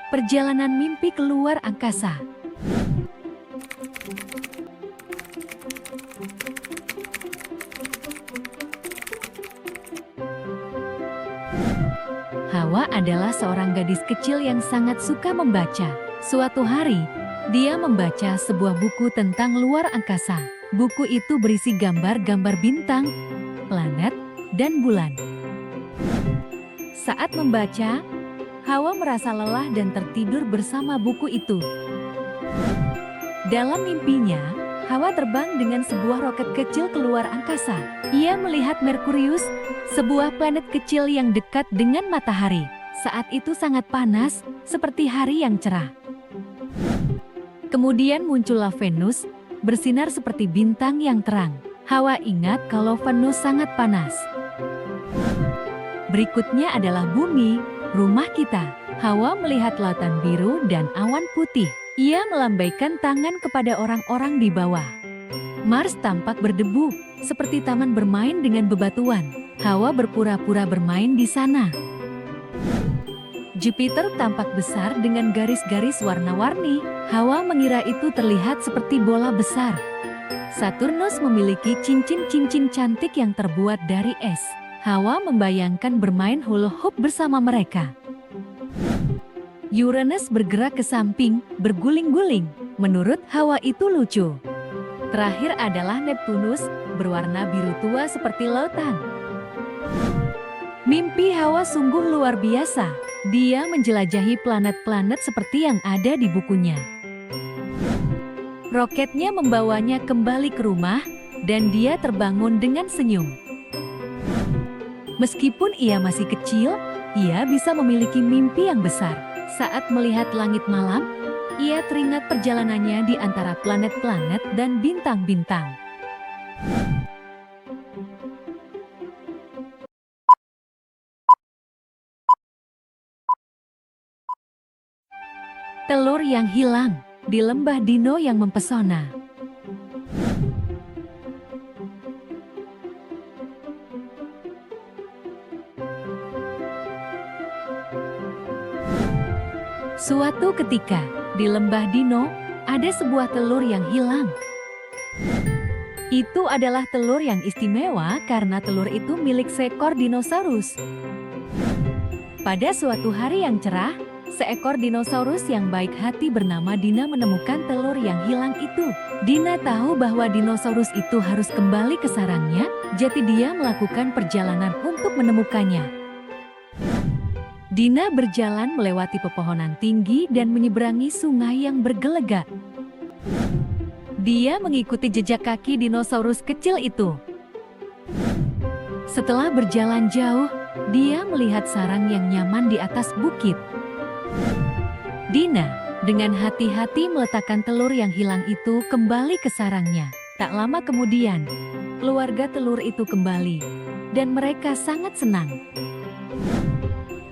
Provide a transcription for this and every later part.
Perjalanan mimpi keluar angkasa. Hawa adalah seorang gadis kecil yang sangat suka membaca. Suatu hari, dia membaca sebuah buku tentang luar angkasa. Buku itu berisi gambar-gambar bintang, planet, dan bulan. Saat membaca, Hawa merasa lelah dan tertidur bersama buku itu. Dalam mimpinya, Hawa terbang dengan sebuah roket kecil keluar angkasa. Ia melihat Merkurius, sebuah planet kecil yang dekat dengan matahari. Saat itu sangat panas, seperti hari yang cerah. Kemudian muncullah Venus, bersinar seperti bintang yang terang. Hawa ingat kalau Venus sangat panas. Berikutnya adalah bumi, rumah kita. Hawa melihat lautan biru dan awan putih. Ia melambaikan tangan kepada orang-orang di bawah. Mars tampak berdebu, seperti taman bermain dengan bebatuan. Hawa berpura-pura bermain di sana. Jupiter tampak besar dengan garis-garis warna-warni. Hawa mengira itu terlihat seperti bola besar. Saturnus memiliki cincin-cincin cantik yang terbuat dari es. Hawa membayangkan bermain hula hoop bersama mereka. Uranus bergerak ke samping, berguling-guling. Menurut Hawa itu lucu. Terakhir adalah Neptunus, berwarna biru tua seperti lautan. Mimpi Hawa sungguh luar biasa. Dia menjelajahi planet-planet seperti yang ada di bukunya. Roketnya membawanya kembali ke rumah, dan dia terbangun dengan senyum. Meskipun ia masih kecil, ia bisa memiliki mimpi yang besar. Saat melihat langit malam, ia teringat perjalanannya di antara planet-planet dan bintang-bintang. Telur yang hilang di lembah Dino yang mempesona. Suatu ketika, di lembah Dino, ada sebuah telur yang hilang. Itu adalah telur yang istimewa karena telur itu milik seekor dinosaurus. Pada suatu hari yang cerah, seekor dinosaurus yang baik hati bernama Dina menemukan telur yang hilang itu. Dina tahu bahwa dinosaurus itu harus kembali ke sarangnya, jadi dia melakukan perjalanan untuk menemukannya. Dina berjalan melewati pepohonan tinggi dan menyeberangi sungai yang bergelegak. Dia mengikuti jejak kaki dinosaurus kecil itu. Setelah berjalan jauh, dia melihat sarang yang nyaman di atas bukit. Dina, dengan hati-hati meletakkan telur yang hilang itu kembali ke sarangnya. Tak lama kemudian, keluarga telur itu kembali, dan mereka sangat senang.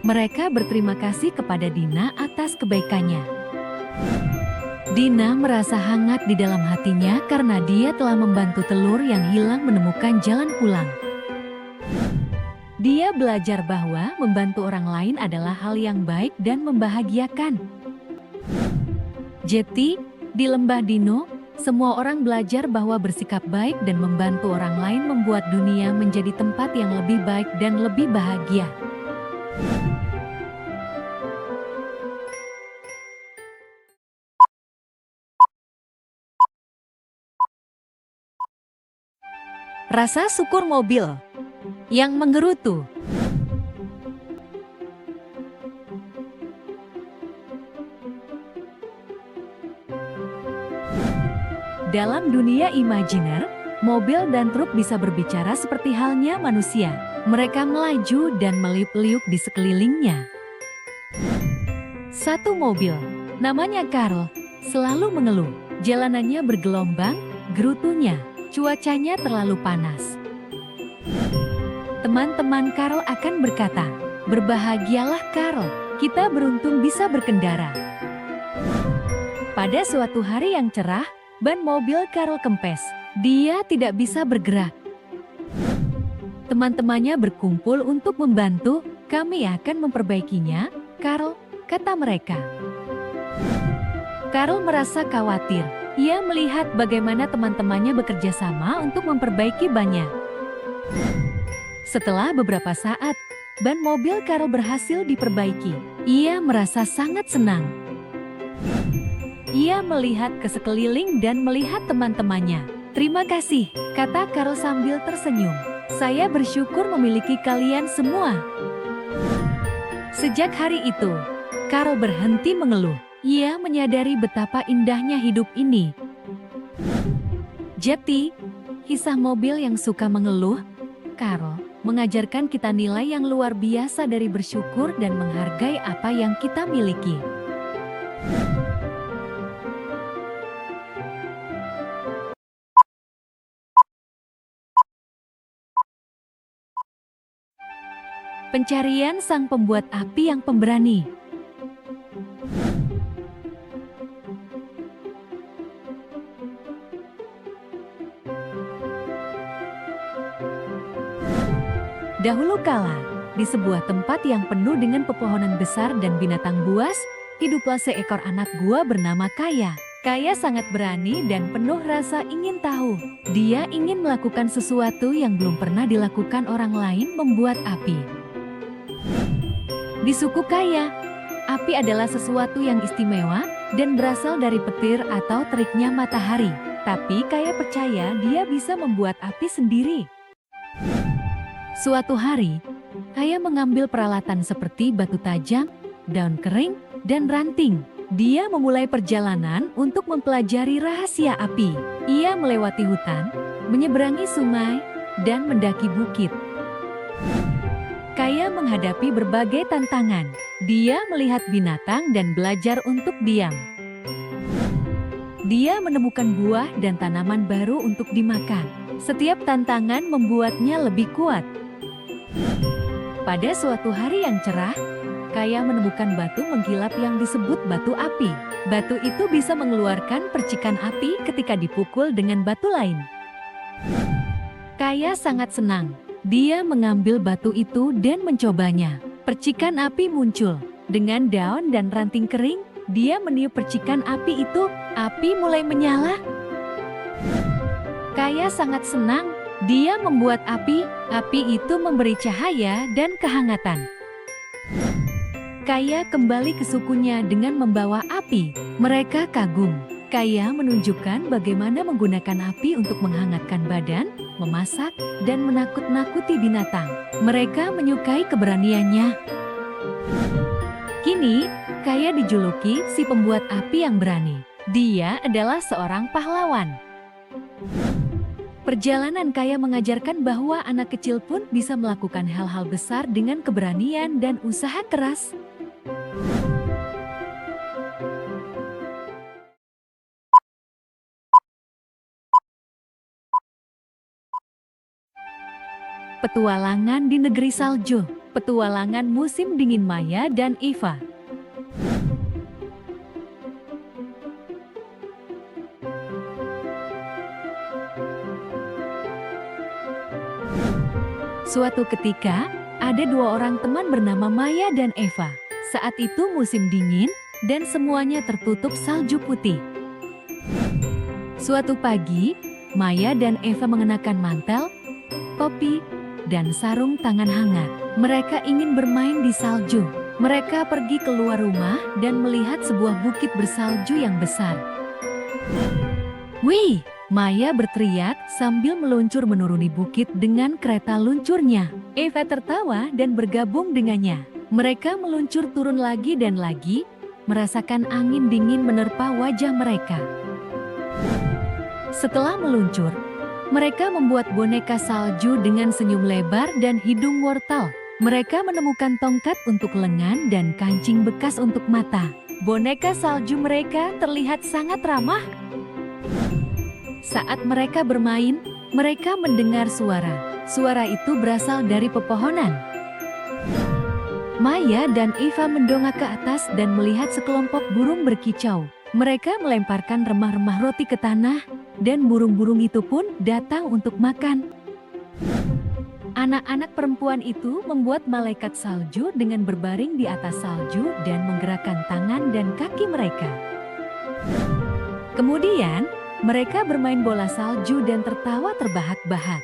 Mereka berterima kasih kepada Dina atas kebaikannya. Dina merasa hangat di dalam hatinya karena dia telah membantu telur yang hilang menemukan jalan pulang. Dia belajar bahwa membantu orang lain adalah hal yang baik dan membahagiakan. Jadi, di lembah Dino, semua orang belajar bahwa bersikap baik dan membantu orang lain membuat dunia menjadi tempat yang lebih baik dan lebih bahagia. Rasa syukur mobil yang menggerutu. Dalam dunia imajiner, mobil dan truk bisa berbicara seperti halnya manusia. Mereka melaju dan meliuk-liuk di sekelilingnya. Satu mobil, namanya Carl, selalu mengeluh. Jalanannya bergelombang, gerutunya. Cuacanya terlalu panas. Teman-teman Carl akan berkata, "Berbahagialah Carl, kita beruntung bisa berkendara." Pada suatu hari yang cerah, Ban mobil Carol kempes. Dia tidak bisa bergerak. Teman-temannya berkumpul untuk membantu. Kami akan memperbaikinya, Carol, kata mereka. Carol merasa khawatir. Ia melihat bagaimana teman-temannya bekerja sama untuk memperbaiki bannya. Setelah beberapa saat, ban mobil Carol berhasil diperbaiki. Ia merasa sangat senang. Ia melihat ke sekeliling dan melihat teman-temannya. Terima kasih, kata Carol sambil tersenyum. Saya bersyukur memiliki kalian semua. Sejak hari itu, Carol berhenti mengeluh. Ia menyadari betapa indahnya hidup ini. Jadi, kisah mobil yang suka mengeluh, Carol, mengajarkan kita nilai yang luar biasa dari bersyukur dan menghargai apa yang kita miliki. Pencarian sang pembuat api yang pemberani. Dahulu kala, di sebuah tempat yang penuh dengan pepohonan besar dan binatang buas, hiduplah seekor anak gua bernama Kaya. Kaya sangat berani dan penuh rasa ingin tahu. Dia ingin melakukan sesuatu yang belum pernah dilakukan orang lain, membuat api. Di suku Kaya, api adalah sesuatu yang istimewa dan berasal dari petir atau teriknya matahari. Tapi Kaya percaya dia bisa membuat api sendiri. Suatu hari, Kaya mengambil peralatan seperti batu tajam, daun kering, dan ranting. Dia memulai perjalanan untuk mempelajari rahasia api. Ia melewati hutan, menyeberangi sungai, dan mendaki bukit. Kaya menghadapi berbagai tantangan. Dia melihat binatang dan belajar untuk diam. Dia menemukan buah dan tanaman baru untuk dimakan. Setiap tantangan membuatnya lebih kuat. Pada suatu hari yang cerah, Kaya menemukan batu mengkilap yang disebut batu api. Batu itu bisa mengeluarkan percikan api ketika dipukul dengan batu lain. Kaya sangat senang. Dia mengambil batu itu dan mencobanya. Percikan api muncul. Dengan daun dan ranting kering, dia meniup percikan api itu. Api mulai menyala. Kaya sangat senang. Dia membuat api itu memberi cahaya dan kehangatan. Kaya kembali ke sukunya dengan membawa api. Mereka kagum. Kaya menunjukkan bagaimana menggunakan api untuk menghangatkan badan, memasak, dan menakut-nakuti binatang. Mereka menyukai keberaniannya. Kini, Kaya dijuluki si pembuat api yang berani. Dia adalah seorang pahlawan. Perjalanan Kaya mengajarkan bahwa anak kecil pun bisa melakukan hal-hal besar dengan keberanian dan usaha keras. Petualangan di negeri salju. Petualangan musim dingin Maya dan Eva. Suatu ketika, ada dua orang teman bernama Maya dan Eva. Saat itu musim dingin, dan semuanya tertutup salju putih. Suatu pagi, Maya dan Eva mengenakan mantel, topi, dan sarung tangan hangat. Mereka ingin bermain di salju. Mereka pergi keluar rumah dan melihat sebuah bukit bersalju yang besar. Wih! Maya berteriak sambil meluncur menuruni bukit dengan kereta luncurnya. Eva tertawa dan bergabung dengannya. Mereka meluncur turun lagi dan lagi, merasakan angin dingin menerpa wajah mereka. Setelah meluncur, mereka membuat boneka salju dengan senyum lebar dan hidung wortel. Mereka menemukan tongkat untuk lengan dan kancing bekas untuk mata. Boneka salju mereka terlihat sangat ramah. Saat mereka bermain, mereka mendengar suara. Suara itu berasal dari pepohonan. Maya dan Eva mendongak ke atas dan melihat sekelompok burung berkicau. Mereka melemparkan remah-remah roti ke tanah, dan burung-burung itu pun datang untuk makan. Anak-anak perempuan itu membuat malaikat salju dengan berbaring di atas salju dan menggerakkan tangan dan kaki mereka. Kemudian, mereka bermain bola salju dan tertawa terbahak-bahak.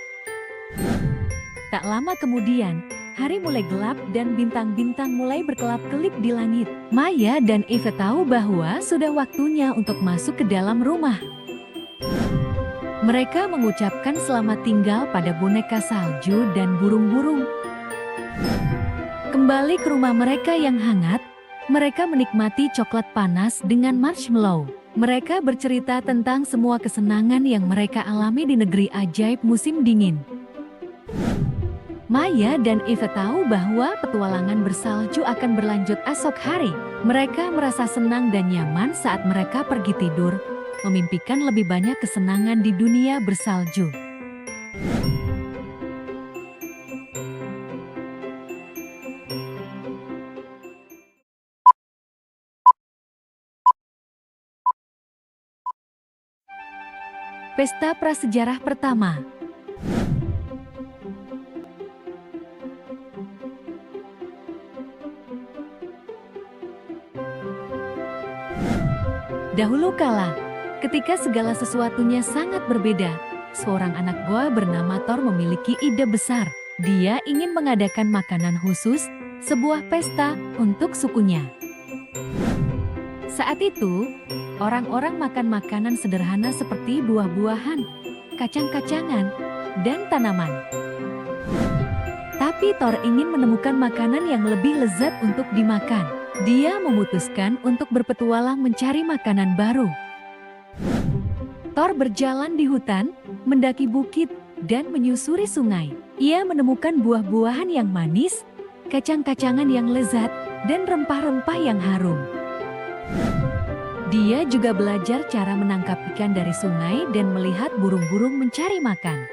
Tak lama kemudian, hari mulai gelap dan bintang-bintang mulai berkelap-kelip di langit. Maya dan Eva tahu bahwa sudah waktunya untuk masuk ke dalam rumah. Mereka mengucapkan selamat tinggal pada boneka salju dan burung-burung. Kembali ke rumah mereka yang hangat, mereka menikmati coklat panas dengan marshmallow. Mereka bercerita tentang semua kesenangan yang mereka alami di negeri ajaib musim dingin. Maya dan Eva tahu bahwa petualangan bersalju akan berlanjut esok hari. Mereka merasa senang dan nyaman saat mereka pergi tidur, memimpikan lebih banyak kesenangan di dunia bersalju. Pesta prasejarah pertama. Dahulu kala, ketika segala sesuatunya sangat berbeda, seorang anak goa bernama Thor memiliki ide besar. Dia ingin mengadakan makanan khusus, sebuah pesta untuk sukunya. Saat itu, orang-orang makan makanan sederhana seperti buah-buahan, kacang-kacangan, dan tanaman. Tapi Thor ingin menemukan makanan yang lebih lezat untuk dimakan. Dia memutuskan untuk berpetualang mencari makanan baru. Thor berjalan di hutan, mendaki bukit, dan menyusuri sungai. Ia menemukan buah-buahan yang manis, kacang-kacangan yang lezat, dan rempah-rempah yang harum. Dia juga belajar cara menangkap ikan dari sungai dan melihat burung-burung mencari makan.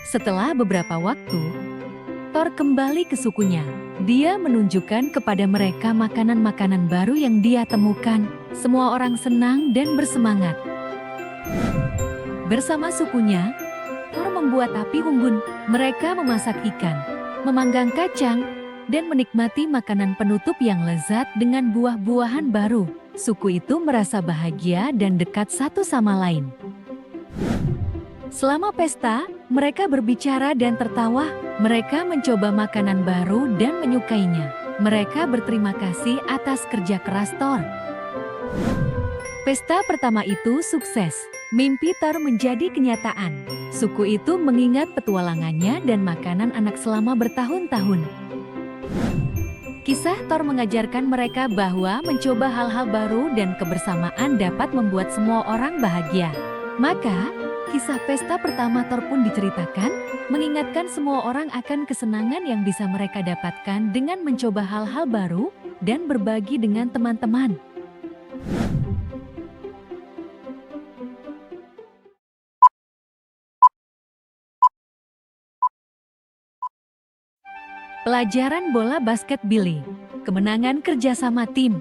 Setelah beberapa waktu, Thor kembali ke sukunya. Dia menunjukkan kepada mereka makanan-makanan baru yang dia temukan. Semua orang senang dan bersemangat. Bersama sukunya, Thor membuat api unggun. Mereka memasak ikan, memanggang kacang, dan menikmati makanan penutup yang lezat dengan buah-buahan baru. Suku itu merasa bahagia dan dekat satu sama lain. Selama pesta, mereka berbicara dan tertawa. Mereka mencoba makanan baru dan menyukainya. Mereka berterima kasih atas kerja keras Thor. Pesta pertama itu sukses. Mimpi Thor menjadi kenyataan. Suku itu mengingat petualangannya dan makanan anak selama bertahun-tahun. Kisah Thor mengajarkan mereka bahwa mencoba hal-hal baru dan kebersamaan dapat membuat semua orang bahagia. Maka, kisah pesta pertama Thor pun diceritakan, mengingatkan semua orang akan kesenangan yang bisa mereka dapatkan dengan mencoba hal-hal baru dan berbagi dengan teman-teman. Pelajaran bola basket Billy. Kemenangan kerjasama tim.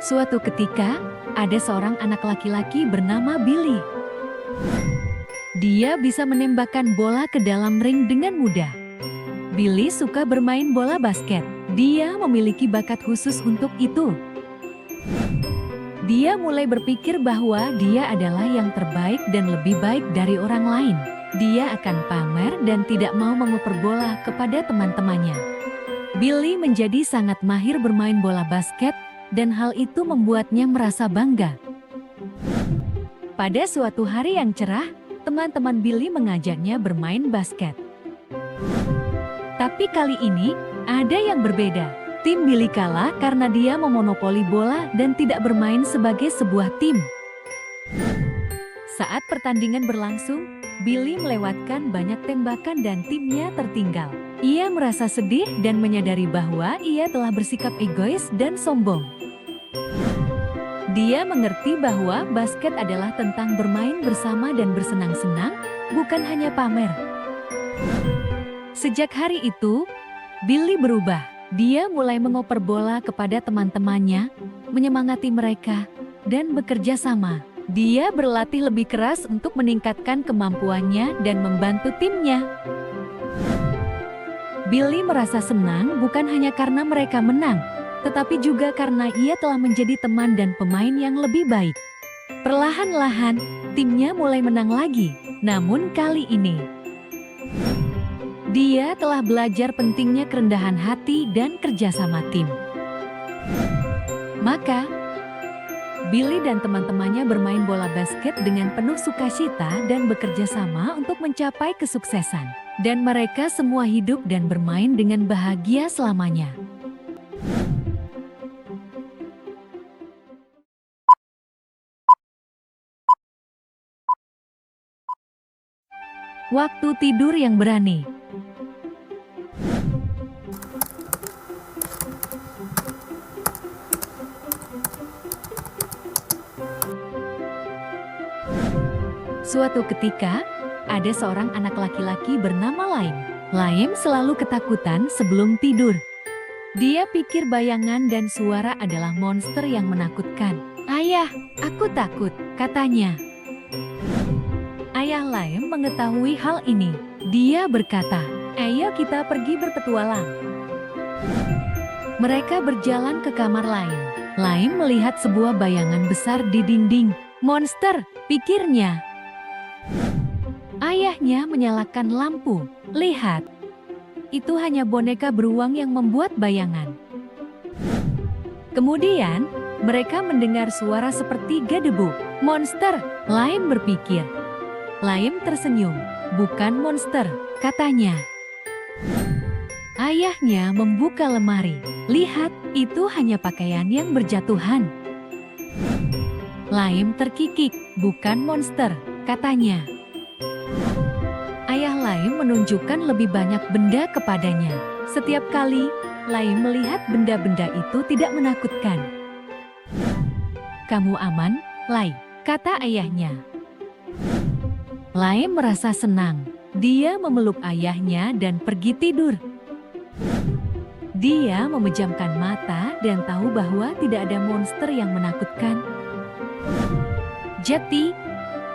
Suatu ketika, ada seorang anak laki-laki bernama Billy. Dia bisa menembakkan bola ke dalam ring dengan mudah. Billy suka bermain bola basket. Dia memiliki bakat khusus untuk itu. Dia mulai berpikir bahwa dia adalah yang terbaik dan lebih baik dari orang lain. Dia akan pamer dan tidak mau menguper bola kepada teman-temannya. Billy menjadi sangat mahir bermain bola basket, dan hal itu membuatnya merasa bangga. Pada suatu hari yang cerah, teman-teman Billy mengajaknya bermain basket. Tapi kali ini, ada yang berbeda. Tim Billy kalah karena dia memonopoli bola dan tidak bermain sebagai sebuah tim. Saat pertandingan berlangsung, Billy melewatkan banyak tembakan dan timnya tertinggal. Ia merasa sedih dan menyadari bahwa ia telah bersikap egois dan sombong. Dia mengerti bahwa basket adalah tentang bermain bersama dan bersenang-senang, bukan hanya pamer. Sejak hari itu, Billy berubah. Dia mulai mengoper bola kepada teman-temannya, menyemangati mereka, dan bekerja sama. Dia berlatih lebih keras untuk meningkatkan kemampuannya dan membantu timnya. Billy merasa senang bukan hanya karena mereka menang, tetapi juga karena ia telah menjadi teman dan pemain yang lebih baik. Perlahan-lahan, timnya mulai menang lagi. Namun kali ini, dia telah belajar pentingnya kerendahan hati dan kerjasama tim. Maka, Billy dan teman-temannya bermain bola basket dengan penuh sukacita dan bekerja sama untuk mencapai kesuksesan. Dan mereka semua hidup dan bermain dengan bahagia selamanya. Waktu tidur yang berani. Suatu ketika, ada seorang anak laki-laki bernama Laim. Laim selalu ketakutan sebelum tidur. Dia pikir bayangan dan suara adalah monster yang menakutkan. "Ayah, aku takut," katanya. Ayah Laim mengetahui hal ini. Dia berkata, "Ayo kita pergi berpetualang." Mereka berjalan ke kamar Laim. Laim melihat sebuah bayangan besar di dinding. "Monster," pikirnya. Ayahnya menyalakan lampu. "Lihat, itu hanya boneka beruang yang membuat bayangan." Kemudian, mereka mendengar suara seperti gedebuk. "Monster," Laim berpikir. Laim tersenyum. "Bukan monster," katanya. Ayahnya membuka lemari. "Lihat, itu hanya pakaian yang berjatuhan." Laim terkikik. "Bukan monster," katanya. Ayah Laim menunjukkan lebih banyak benda kepadanya. Setiap kali, Laim melihat benda-benda itu tidak menakutkan. "Kamu aman, Lai," kata ayahnya. Laim merasa senang. Dia memeluk ayahnya dan pergi tidur. Dia memejamkan mata dan tahu bahwa tidak ada monster yang menakutkan. Jadi,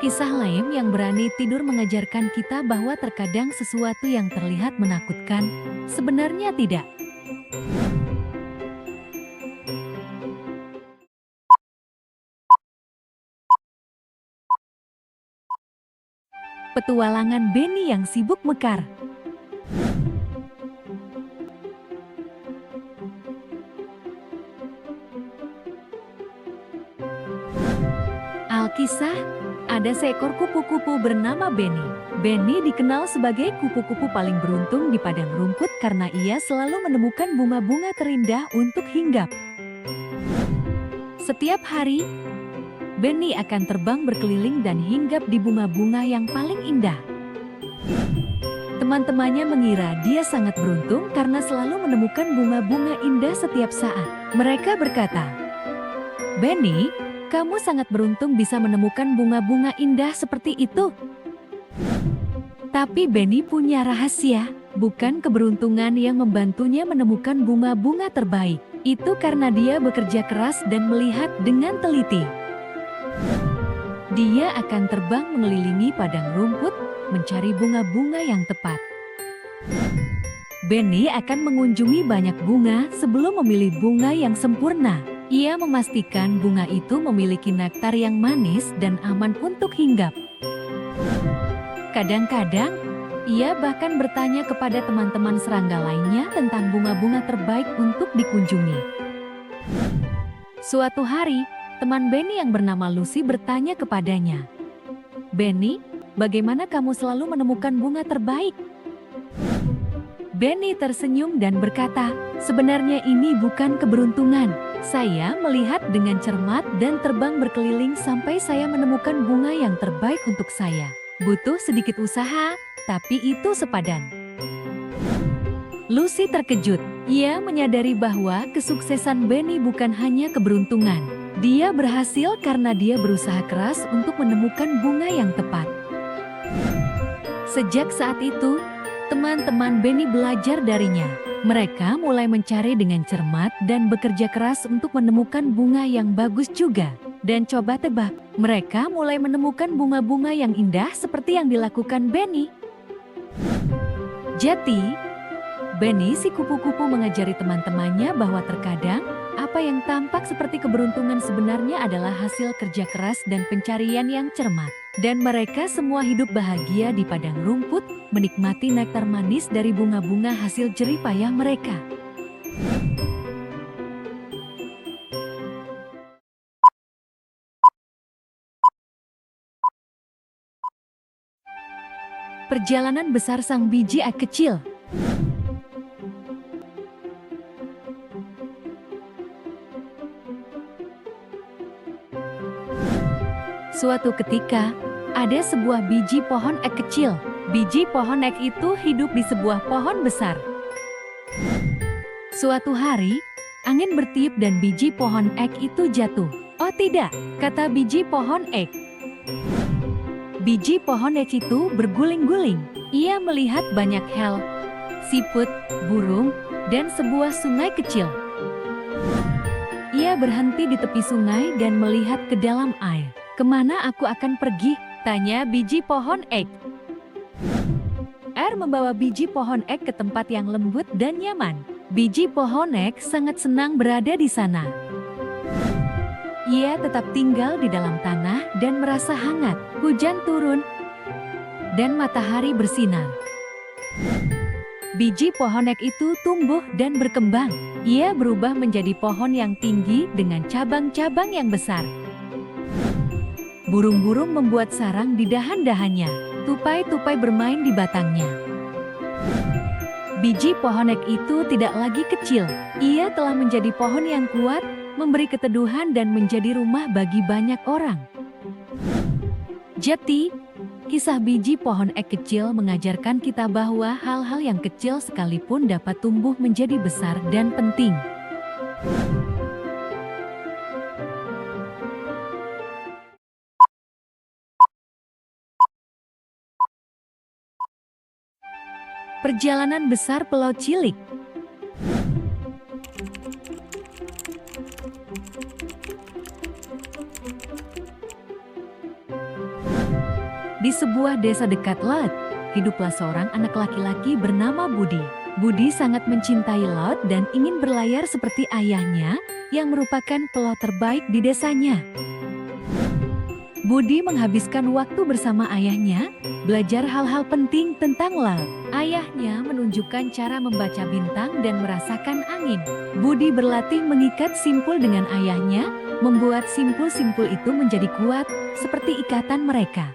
kisah Laim yang berani tidur mengajarkan kita bahwa terkadang sesuatu yang terlihat menakutkan, sebenarnya tidak. Petualangan Benny yang sibuk mekar. Alkisah, ada seekor kupu-kupu bernama Benny. Benny dikenal sebagai kupu-kupu paling beruntung di padang rumput karena ia selalu menemukan bunga-bunga terindah untuk hinggap. Setiap hari, Benny akan terbang berkeliling dan hinggap di bunga-bunga yang paling indah. Teman-temannya mengira dia sangat beruntung karena selalu menemukan bunga-bunga indah setiap saat. Mereka berkata, "Benny, kamu sangat beruntung bisa menemukan bunga-bunga indah seperti itu." Tapi Benny punya rahasia, bukan keberuntungan yang membantunya menemukan bunga-bunga terbaik. Itu karena dia bekerja keras dan melihat dengan teliti. Dia akan terbang mengelilingi padang rumput, mencari bunga-bunga yang tepat. Benny akan mengunjungi banyak bunga sebelum memilih bunga yang sempurna. Ia memastikan bunga itu memiliki nektar yang manis dan aman untuk hinggap. Kadang-kadang, ia bahkan bertanya kepada teman-teman serangga lainnya tentang bunga-bunga terbaik untuk dikunjungi. Suatu hari, teman Benny yang bernama Lucy bertanya kepadanya, "Benny, bagaimana kamu selalu menemukan bunga terbaik?" Benny tersenyum dan berkata, "Sebenarnya ini bukan keberuntungan. Saya melihat dengan cermat dan terbang berkeliling sampai saya menemukan bunga yang terbaik untuk saya. Butuh sedikit usaha, tapi itu sepadan." Lucy terkejut. Ia menyadari bahwa kesuksesan Benny bukan hanya keberuntungan. Dia berhasil karena dia berusaha keras untuk menemukan bunga yang tepat. Sejak saat itu, teman-teman Benny belajar darinya. Mereka mulai mencari dengan cermat dan bekerja keras untuk menemukan bunga yang bagus juga. Dan coba tebak, mereka mulai menemukan bunga-bunga yang indah seperti yang dilakukan Benny. Jadi, Benny si kupu-kupu mengajari teman-temannya bahwa terkadang apa yang tampak seperti keberuntungan sebenarnya adalah hasil kerja keras dan pencarian yang cermat. Dan mereka semua hidup bahagia di padang rumput, menikmati nektar manis dari bunga-bunga hasil jerih payah mereka. Perjalanan besar sang biji ek kecil. Suatu ketika, ada sebuah biji pohon ek kecil. Biji pohon ek itu hidup di sebuah pohon besar. Suatu hari, angin bertiup dan biji pohon ek itu jatuh. Oh tidak, kata biji pohon ek. Biji pohon ek itu berguling-guling. Ia melihat banyak hal, siput, burung, dan sebuah sungai kecil. Ia berhenti di tepi sungai dan melihat ke dalam air. Kemana aku akan pergi? Tanya biji pohon ek. Air membawa biji pohon ek ke tempat yang lembut dan nyaman. Biji pohon ek sangat senang berada di sana. Ia tetap tinggal di dalam tanah dan merasa hangat. Hujan turun dan matahari bersinar. Biji pohon ek itu tumbuh dan berkembang. Ia berubah menjadi pohon yang tinggi dengan cabang-cabang yang besar. Burung-burung membuat sarang di dahan-dahannya. Tupai-tupai bermain di batangnya. Biji pohon ek itu tidak lagi kecil. Ia telah menjadi pohon yang kuat, memberi keteduhan dan menjadi rumah bagi banyak orang. Jadi, kisah biji pohon ek kecil mengajarkan kita bahwa hal-hal yang kecil sekalipun dapat tumbuh menjadi besar dan penting. Perjalanan besar Pelaut Cilik. Di sebuah desa dekat laut, hiduplah seorang anak laki-laki bernama Budi. Budi sangat mencintai laut dan ingin berlayar seperti ayahnya yang merupakan pelaut terbaik di desanya. Budi menghabiskan waktu bersama ayahnya, belajar hal-hal penting tentang laut. Ayahnya menunjukkan cara membaca bintang dan merasakan angin. Budi berlatih mengikat simpul dengan ayahnya, membuat simpul-simpul itu menjadi kuat, seperti ikatan mereka.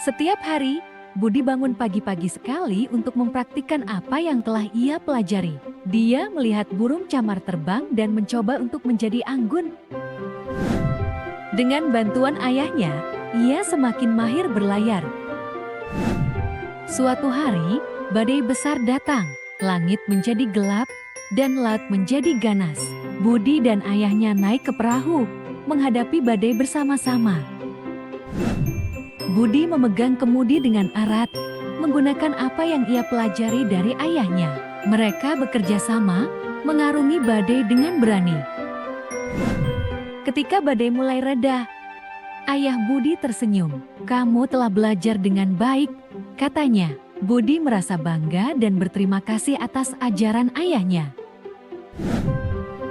Setiap hari, Budi bangun pagi-pagi sekali untuk mempraktikkan apa yang telah ia pelajari. Dia melihat burung camar terbang dan mencoba untuk menjadi anggun. Dengan bantuan ayahnya, ia semakin mahir berlayar. Suatu hari, badai besar datang. Langit menjadi gelap dan laut menjadi ganas. Budi dan ayahnya naik ke perahu, menghadapi badai bersama-sama. Budi memegang kemudi dengan erat, menggunakan apa yang ia pelajari dari ayahnya. Mereka bekerja sama, mengarungi badai dengan berani. Ketika badai mulai reda, ayah Budi tersenyum. "Kamu telah belajar dengan baik," katanya. Budi merasa bangga dan berterima kasih atas ajaran ayahnya.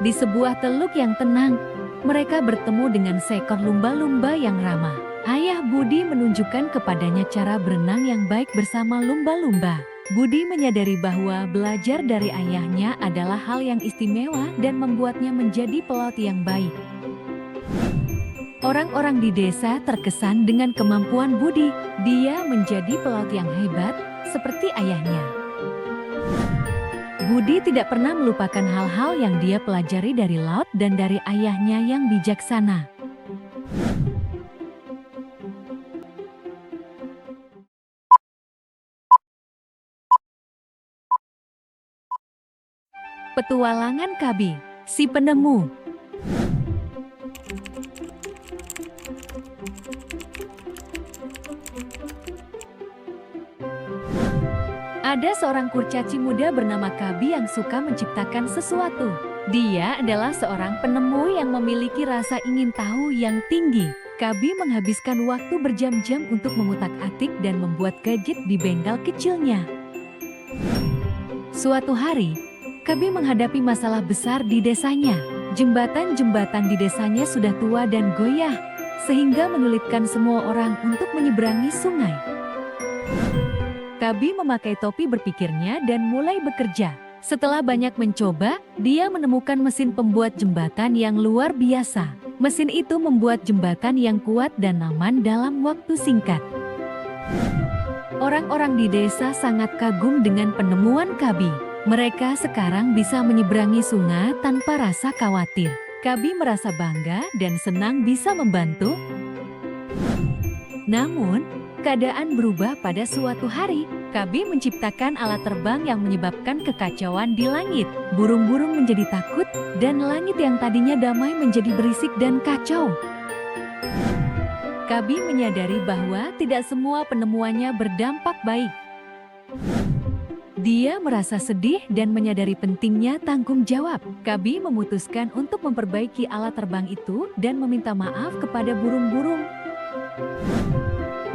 Di sebuah teluk yang tenang, mereka bertemu dengan seekor lumba-lumba yang ramah. Ayah Budi menunjukkan kepadanya cara berenang yang baik bersama lumba-lumba. Budi menyadari bahwa belajar dari ayahnya adalah hal yang istimewa dan membuatnya menjadi pelaut yang baik. Orang-orang di desa terkesan dengan kemampuan Budi. Dia menjadi pelaut yang hebat, seperti ayahnya. Budi tidak pernah melupakan hal-hal yang dia pelajari dari laut dan dari ayahnya yang bijaksana. Petualangan Kabi, si penemu. Ada seorang kurcaci muda bernama Kabi yang suka menciptakan sesuatu. Dia adalah seorang penemu yang memiliki rasa ingin tahu yang tinggi. Kabi menghabiskan waktu berjam-jam untuk mengutak-atik dan membuat gadget di bengkel kecilnya. Suatu hari, Kabi menghadapi masalah besar di desanya. Jembatan-jembatan di desanya sudah tua dan goyah, sehingga menyulitkan semua orang untuk menyeberangi sungai. Kabi memakai topi berpikirnya dan mulai bekerja. Setelah banyak mencoba, dia menemukan mesin pembuat jembatan yang luar biasa. Mesin itu membuat jembatan yang kuat dan aman dalam waktu singkat. Orang-orang di desa sangat kagum dengan penemuan Kabi. Mereka sekarang bisa menyeberangi sungai tanpa rasa khawatir. Kabi merasa bangga dan senang bisa membantu. Namun, keadaan berubah pada suatu hari. Kabi menciptakan alat terbang yang menyebabkan kekacauan di langit. Burung-burung menjadi takut, dan langit yang tadinya damai menjadi berisik dan kacau. Kabi menyadari bahwa tidak semua penemuannya berdampak baik. Dia merasa sedih dan menyadari pentingnya tanggung jawab. Kabi memutuskan untuk memperbaiki alat terbang itu dan meminta maaf kepada burung-burung.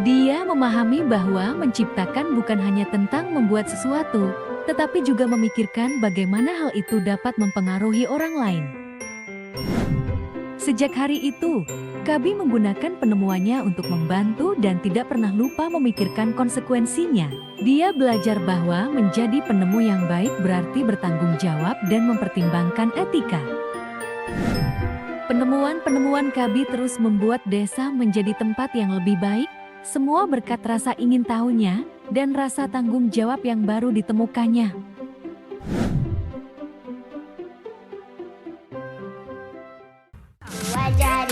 Dia memahami bahwa menciptakan bukan hanya tentang membuat sesuatu, tetapi juga memikirkan bagaimana hal itu dapat mempengaruhi orang lain. Sejak hari itu, Kabi menggunakan penemuannya untuk membantu dan tidak pernah lupa memikirkan konsekuensinya. Dia belajar bahwa menjadi penemu yang baik berarti bertanggung jawab dan mempertimbangkan etika. Penemuan-penemuan Kabi terus membuat desa menjadi tempat yang lebih baik. Semua berkat rasa ingin tahunya dan rasa tanggung jawab yang baru ditemukannya. Wajah